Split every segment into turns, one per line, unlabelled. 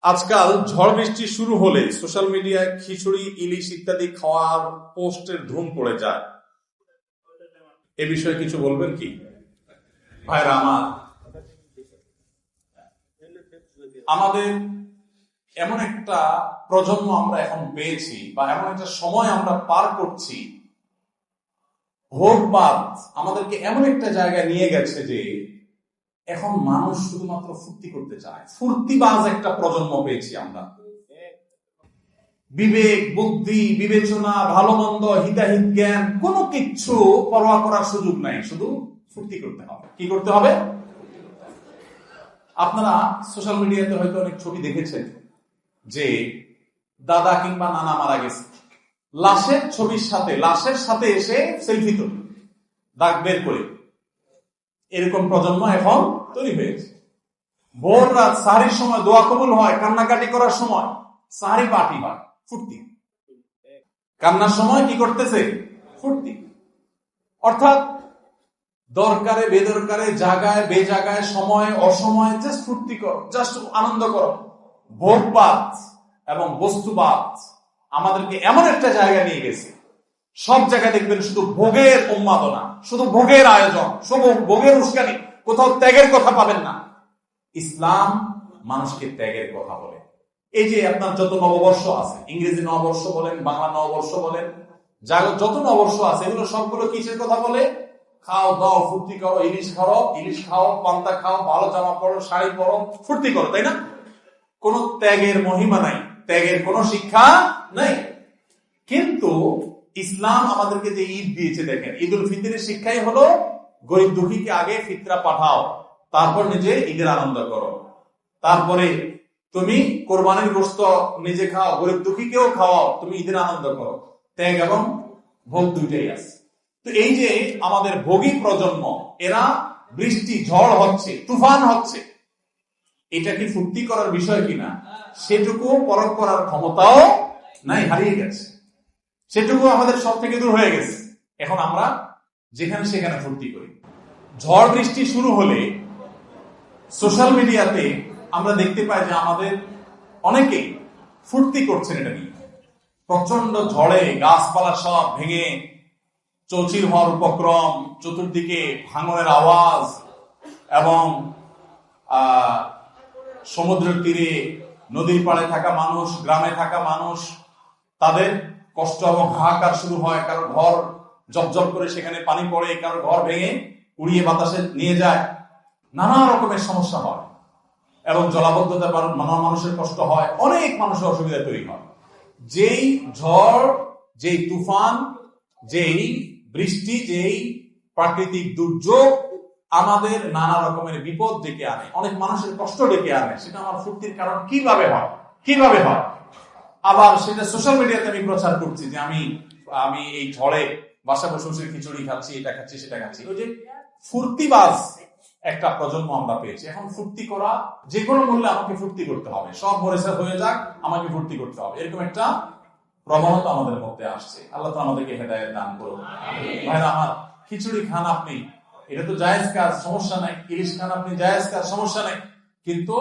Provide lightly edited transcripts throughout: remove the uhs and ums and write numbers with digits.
আজকাল ঝড় বৃষ্টি শুরু হলে সোশ্যাল মিডিয়ায় খিচুড়ি, ইলিশ ইত্যাদি খাওয়ার পোস্টের ধুম পড়ে যায়। এ বিষয়ে কিছু বলবেন কি ভাইরা আমার? আমাদের এমন একটা প্রজন্ম আমরা এখন পেয়েছি, বা এমন একটা সময় আমরা পার করছি, ভোগবাদ আমাদেরকে এমন একটা জায়গায় নিয়ে গেছে যে এখন মানুষ শুধুমাত্র ফুর্তি করতে চায়। ফুর্তিবাজ একটা প্রজন্ম পেয়েছি আমরা। বিবেক, বুদ্ধি, বিবেচনা, ভালো মন্দ, হিতাহিত জ্ঞান কোনো কিছু পরোয়া করার সুযোগ নাই, শুধু ফুর্তি করতে হবে। কি করতে হবে? আপনারা সোশ্যাল মিডিয়াতে হয়তো অনেক ছবি দেখেছেন যে দাদা কিংবা নানা মারা গেছে, লাশের ছবির সাথে লাশের সাথে এসে সেলফি তোলে দাগ বের করে। এরকম প্রজন্ম এখন তৈরি হয়েছে। ভোর রাত সাহারির সময় দোয়া কবুল হয়, কান্নাকাটি করার সময় সাহারি পার্টি হয়, ফুর্তি। কান্নার সময় কি করতেছে? ফুর্তি। অর্থাৎ দরকারে বেদরকারে, জায়গায় বেজায়গায়, সময় অসময় জাস্ট ফুর্তি করো, জাস্ট আনন্দ করো। ভোগবাদ এবং বস্তুবাদ আমাদেরকে এমন একটা জায়গায় নিয়ে গেছে, সব জায়গায় দেখবেন শুধু ভোগের উন্মাদনা, শুধু ভোগের আয়োজন, শুধু ভোগের উস্কানি, কোথাও ত্যাগের কথা পাবেন না। ইসলাম মানুষকে ত্যাগের কথা বলে। এই যে আপনার যত নববর্ষ আছে, ইংরেজি নববর্ষ বলেন, বাংলা নববর্ষ বলেন, যত নববর্ষ আছে, এগুলো সবগুলো কিসের কথা বলে? খাও দাও, ফুর্তি করো, ইলিশ খাও, পান্তা খাও, ভালো জামা পরো, শাড়ি পরো, ফুর্তি করো, তাই না? কোন ত্যাগের মহিমা নাই, ত্যাগের কোন শিক্ষা নাই। কিন্তু ইসলাম আমাদেরকে যে ঈদ দিয়েছে, দেখেন, ঈদ উল ফিতরের শিক্ষাই হলো গরিব দুঃখীকে আগে ফিতরা পাঠাও, তারপর নিজে ঈদের আনন্দ করো। তারপরে তুমি কোরবানির গোশত নিজে খাও, গরিব দুঃখীকেও খাওয়াও, তুমি ঈদের আনন্দ করো। ত্যাগ এবং ভোগ দুইটাই আছে। তো এই যে আমাদের ভোগী প্রজন্ম, এরা বৃষ্টি ঝড় হচ্ছে, তুফান হচ্ছে, এটা কি ফুর্তি করার বিষয় কিনা সেটুকু পরখ করার ক্ষমতাও নাই, হারিয়ে গেছে। সেটুকু আমাদের সব থেকে দূর হয়ে গেছে। এখন আমরা যেখানে সেখানে ফুর্তি করি। ঝড় বৃষ্টি শুরু হলে সোশ্যাল মিডিয়াতে আমরা দেখতে পাই যে আমাদের অনেকে ফুর্তি করছেন এটা নিয়ে। প্রচন্ড ঝড়ে গাছপালা সব ভেঙে চৌচির হওয়ার উপক্রম, চতুর্দিকে ভাঙনের আওয়াজ, এবং সমুদ্রের তীরে, নদীর পাড়ে থাকা মানুষ, গ্রামে থাকা মানুষ, তাদের কষ্ট এবং হাহাকার শুরু হয়। কারো ঘর জবজব করে সেখানে পানি পড়ে, কারো ঘর ভেঙে উড়িয়ে বাতাসে নিয়ে যায়, নানা রকমের সমস্যা হয়, এবং জলাবদ্ধতা মানুষের কষ্ট হয়, অনেক মানুষের অসুবিধা তৈরি হয়। যেই ঝড়, যেই তুফান, যেই বৃষ্টি, যেই প্রাকৃতিক দুর্যোগ আমাদের নানা রকমের বিপদ ডেকে আনে, অনেক মানুষের কষ্ট ডেকে আনে, সেটা আমার ফুর্তির কারণ কিভাবে হয়? আবার সেটা সোশ্যাল মিডিয়াতে আমি প্রচার করছি যে আমি এই ঝড়ে বাসা বসে খিচুড়ি খাচ্ছি, এটা খাচ্ছি, সেটা খাচ্ছি। ওই যে ফুর্তিবাজ একটা প্রজন্ম আমরা পেয়েছি। এখন ফুর্তি করা, যে কোনো মূল্যে আমাকে ফুর্তি করতে হবে, সব মরেছে হয়ে যাক, আমাকে ফুর্তি করতে হবে, এরকম একটা প্রবণতা আমাদের মধ্যে আসছে। আল্লাহ তো আমাদেরকে হেদায়েত দান করুন। ভাইরা আমার, খিচুড়ি খান আপনি, এটা তো জায়েজ কাজ, সমস্যা নাই। ইলিশ খান আপনি, জায়েজ কাজ, সমস্যা নাই। কিন্তু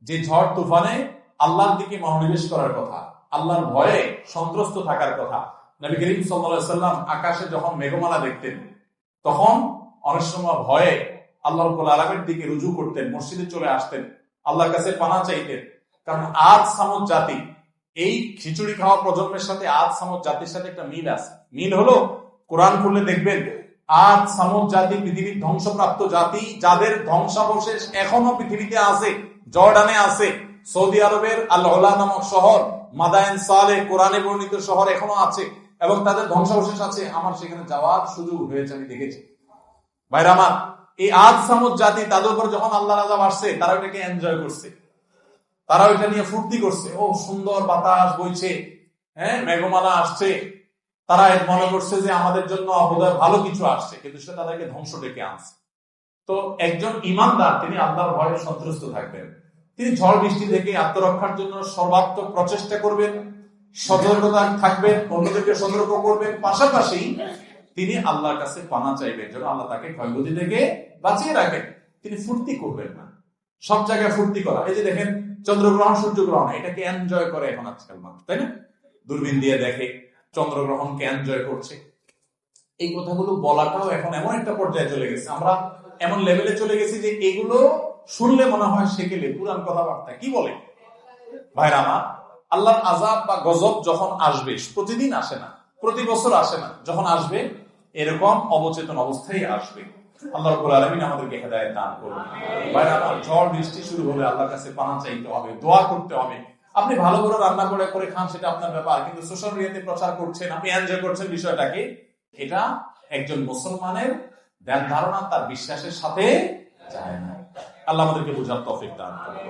যে ঝড় তুফানে আল্লাহর দিকে মনোনিবেশ করার কথা, আল্লাহর ভয়ে সন্ত্রস্ত থাকার কথা। নবী করিম সাল্লাল্লাহু আলাইহি ওয়াসাল্লাম আকাশে যখন মেঘমালা দেখতেন, তখন অনেক সময় ভয়ে আল্লাহ রাব্বুল আলামিনের দিকে রুজু করতেন, মসজিদে চলে আসতেন, আল্লাহর কাছে পানা চাইতেন। কারণ আদ সামুদ জাতি, এই খিচুড়ি খাওয়া প্রজন্মের সাথে আদ সামুদ জাতির সাথে একটা মিল আছে। মিল হলো, কোরআন খুললে দেখবেন আদ সামুদ জাতি পৃথিবীর ধ্বংসপ্রাপ্ত জাতি, যাদের ধ্বংসাবশেষ এখনো পৃথিবীতে আছে, জর্ডানে আছে, সৌদি আরবের আল ওলা নামক শহর, মাদায়েন সালেহ, কোরআনে বর্ণিত শহর এখনো আছে, এবং তাদের ধ্বংসাবশেষ আছে। আমার সেখানে যাওয়ার সুযোগ হয়েছে, আমি দেখেছি। ভাইরা আমার, এই আদ সামুদ জাতি, তাদের উপর যখন আল্লাহ আযাব আসছে, তারা এটাকে এনজয় করছে, তারা ওইটা নিয়ে ফুর্তি করছে। ও সুন্দর বাতাস বইছে, হ্যাঁ, মেঘমালা আসছে, তারা মনে করছে যে আমাদের জন্য বোধহয় ভালো কিছু আসছে, কিন্তু সেটা তাদেরকে ধ্বংস ডেকে আনছে। তো একজন ইমানদার, তিনি আল্লাহর ভয়ে সন্ত্রস্ত থাকবেন, তিনি ঝড় বৃষ্টি থেকে আত্মরক্ষার জন্য সর্বাত্মক প্রচেষ্টা করবেন, সতর্কতা থাকবেন, অন্যদেরকে সতর্ক করবেন, পাশাপাশি তিনি আল্লাহর কাছে পানা চাইবেন যেন আল্লাহ তাকে ক্ষয়ক্ষতি থেকে বাঁচিয়ে রাখেন। তিনি ফুর্তি করবেন না, সব জায়গায় ফুর্তি করা। এই যে দেখেন চন্দ্রগ্রহণ সূর্যগ্রহণ, এটাকে এনজয় করে এখন আজকাল মানুষ, তাই না? দূরবীন দিয়ে দেখে, চন্দ্রগ্রহণকে এনজয় করছে। এই কথাগুলো বলাটাও এখন এমন একটা পর্যায়ে চলে গেছে, আমরা এমন লেভেলে চলে গেছি যে এগুলো শুনলে মনে হয় সেকেলে পুরান কথাবার্তা কি বলে। ভাইরা আমার, আল্লাহর আযাব বা গজব যখন আসবে, প্রতিদিন আসে না, প্রতি বছর আসে না, যখন আসবে এরকম অবচেতন অবস্থায় আসবে। আল্লাহ রাব্বুল আলামিন আমাদেরকে হেদায়েত দান করুন। ভাইরা আমার, ঝড় বৃষ্টি শুরু হলে আল্লাহর কাছে পানা চাইতে হবে, দোয়া করতে হবে। আপনি ভালো করে রান্না করে খান, সেটা আপনার ব্যাপার, কিন্তু সোশ্যাল মিডিয়াতে প্রচার করছেন, আপনি এনজয় করছেন বিষয়টাকে, এটা একজন মুসলমানের ধ্যান ধারণা, তার বিশ্বাসের সাথে যায় না। আল্লাহ আমাদেরকে বুঝার তৌফিক দান করুন।